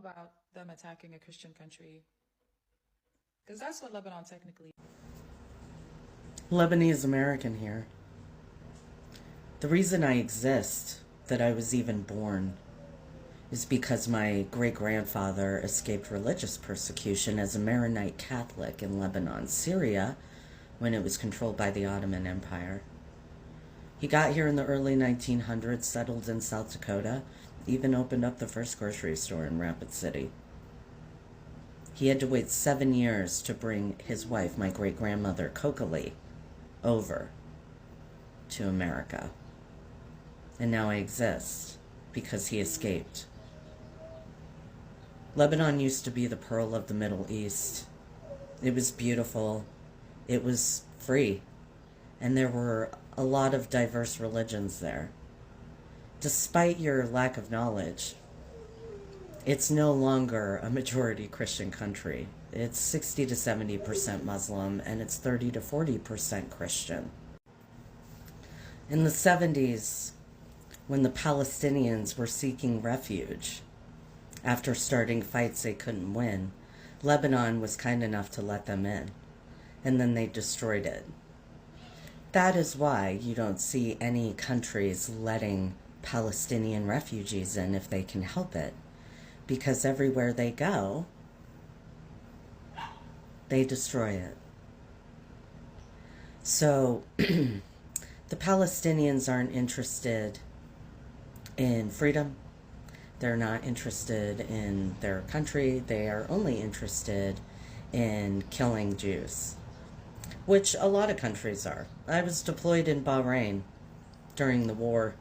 about them attacking a Christian country? Because that's what Lebanon technically is. Lebanese American here. The reason I exist, that I was even born, is because my great-grandfather escaped religious persecution as a Maronite Catholic in Lebanon, Syria, when it was controlled by the Ottoman Empire. He got here in the early 1900s, settled in South Dakota, even opened up the first grocery store in Rapid City. He had to wait 7 years to bring his wife, my great-grandmother, Kokali, over to America. And now I exist because he escaped. Lebanon used to be the pearl of the Middle East. It was beautiful. It was free. And there were a lot of diverse religions there. Despite your lack of knowledge, it's no longer a majority Christian country. It's 60 to 70% Muslim, and it's 30 to 40% Christian. In the 70s, when the Palestinians were seeking refuge after starting fights they couldn't win, Lebanon was kind enough to let them in, and then they destroyed it. That is why you don't see any countries letting Palestinian refugees in if they can help it, because everywhere they go, they destroy it. So the Palestinians aren't interested in freedom. They're not interested in their country. They are only interested in killing Jews, which a lot of countries are. I was deployed in Bahrain during the war,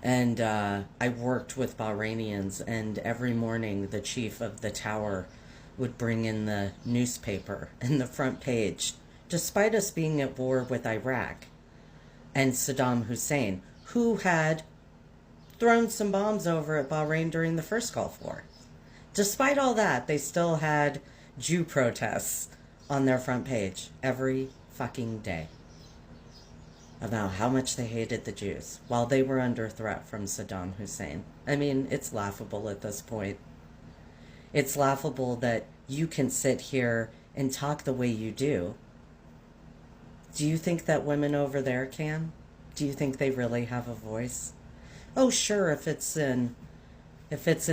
and I worked with Bahrainians, and every morning the chief of the tower would bring in the newspaper and the front page, despite us being at war with Iraq and Saddam Hussein, who had thrown some bombs over at Bahrain during the first Gulf War. Despite all that, they still had Jew protests on their front page every fucking day about how much they hated the Jews while they were under threat from Saddam Hussein. I mean, it's laughable at this point. It's laughable that you can sit here and talk the way you do. Do you think that women over there can? Do you think they really have a voice? Oh, sure, if it's in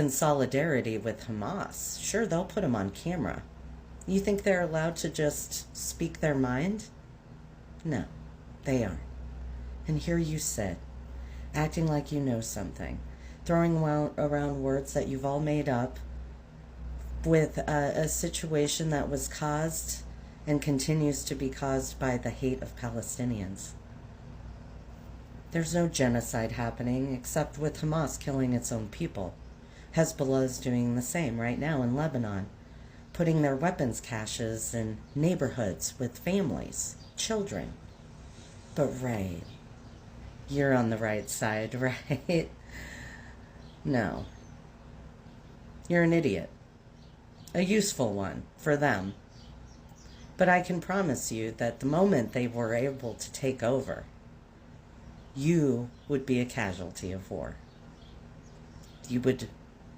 solidarity with Hamas, sure, they'll put them on camera. You think they're allowed to just speak their mind? No, they aren't. And here you sit, acting like you know something, throwing around words that you've all made up with a situation that was caused and continues to be caused by the hate of Palestinians. There's no genocide happening except with Hamas killing its own people. Hezbollah is doing the same right now in Lebanon, putting their weapons caches in neighborhoods with families, children. But right, you're on the right side, right? No. You're an idiot. A useful one for them. But I can promise you that the moment they were able to take over, you would be a casualty of war. You would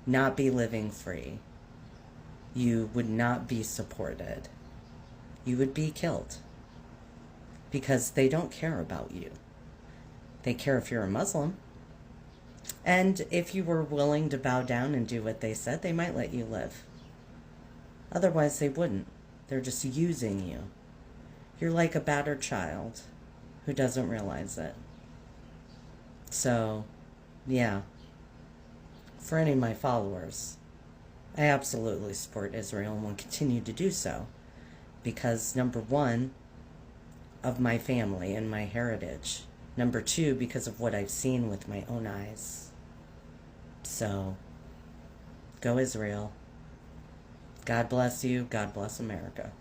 not be living free. You would not be supported. You would be killed. Because they don't care about you. They care if you're a Muslim. And if you were willing to bow down and do what they said, they might let you live. Otherwise, they wouldn't. They're just using you. You're like a battered child who doesn't realize it. So, yeah. For any of my followers, I absolutely support Israel and will continue to do so. Because, number one, of my family and my heritage. Number two, because of what I've seen with my own eyes. So, go Israel. God bless you. God bless America.